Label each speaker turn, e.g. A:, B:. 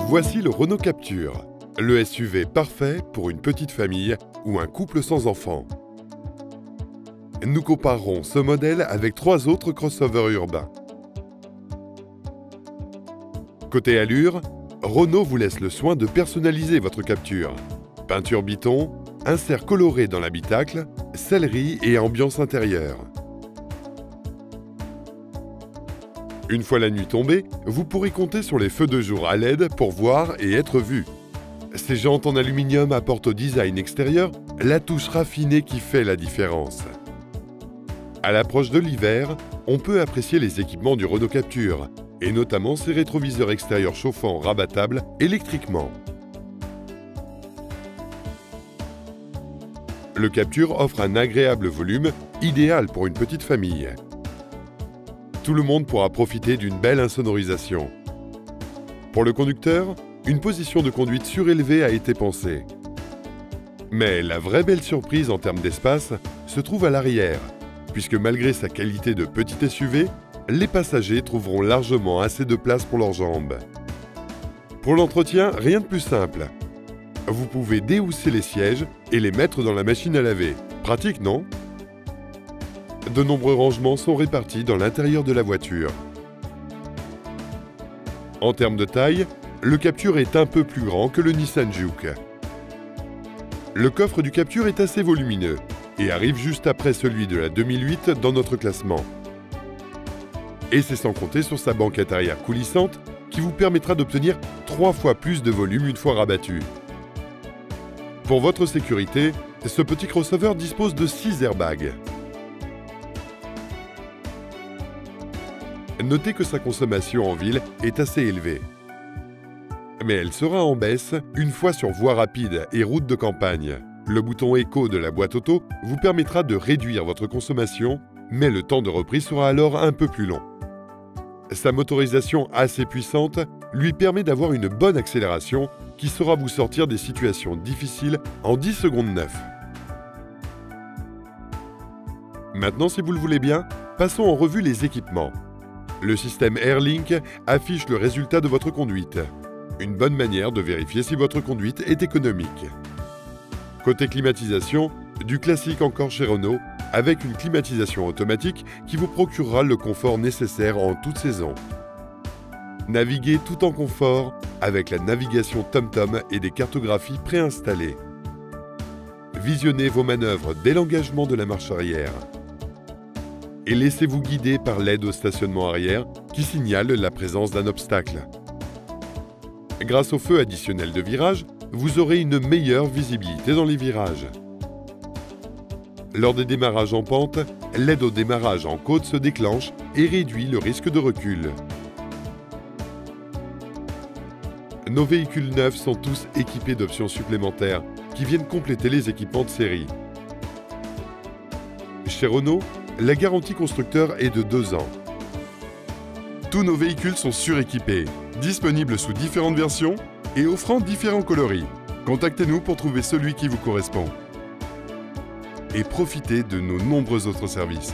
A: Voici le Renault Captur, le SUV parfait pour une petite famille ou un couple sans enfants. Nous comparerons ce modèle avec 3 autres crossovers urbains. Côté allure, Renault vous laisse le soin de personnaliser votre Captur. Peinture Biton, insert coloré dans l'habitacle, sellerie et ambiance intérieure. Une fois la nuit tombée, vous pourrez compter sur les feux de jour à LED pour voir et être vu. Ces jantes en aluminium apportent au design extérieur la touche raffinée qui fait la différence. À l'approche de l'hiver, on peut apprécier les équipements du Renault Captur, et notamment ses rétroviseurs extérieurs chauffants rabattables électriquement. Le Captur offre un agréable volume, idéal pour une petite famille. Tout le monde pourra profiter d'une belle insonorisation. Pour le conducteur, une position de conduite surélevée a été pensée. Mais la vraie belle surprise en termes d'espace se trouve à l'arrière, puisque malgré sa qualité de petit SUV, les passagers trouveront largement assez de place pour leurs jambes. Pour l'entretien, rien de plus simple. Vous pouvez déhousser les sièges et les mettre dans la machine à laver. Pratique, non ? De nombreux rangements sont répartis dans l'intérieur de la voiture. En termes de taille, le Captur est un peu plus grand que le Nissan Juke. Le coffre du Captur est assez volumineux et arrive juste après celui de la 2008 dans notre classement. Et c'est sans compter sur sa banquette arrière coulissante qui vous permettra d'obtenir 3 fois plus de volume une fois rabattu. Pour votre sécurité, ce petit crossover dispose de 6 airbags. Notez que sa consommation en ville est assez élevée. Mais elle sera en baisse une fois sur voie rapide et route de campagne. Le bouton éco de la boîte auto vous permettra de réduire votre consommation, mais le temps de reprise sera alors un peu plus long. Sa motorisation assez puissante lui permet d'avoir une bonne accélération qui saura vous sortir des situations difficiles en 10 secondes 9. Maintenant, si vous le voulez bien, passons en revue les équipements. Le système AirLink affiche le résultat de votre conduite. Une bonne manière de vérifier si votre conduite est économique. Côté climatisation, du classique encore chez Renault, avec une climatisation automatique qui vous procurera le confort nécessaire en toute saison. Naviguez tout en confort avec la navigation TomTom et des cartographies préinstallées. Visionnez vos manœuvres dès l'engagement de la marche arrière. Et laissez-vous guider par l'aide au stationnement arrière qui signale la présence d'un obstacle. Grâce au feu additionnel de virage, vous aurez une meilleure visibilité dans les virages. Lors des démarrages en pente, l'aide au démarrage en côte se déclenche et réduit le risque de recul. Nos véhicules neufs sont tous équipés d'options supplémentaires qui viennent compléter les équipements de série. Chez Renault, la garantie constructeur est de 2 ans. Tous nos véhicules sont suréquipés, disponibles sous différentes versions et offrant différents coloris. Contactez-nous pour trouver celui qui vous correspond. Et profitez de nos nombreux autres services.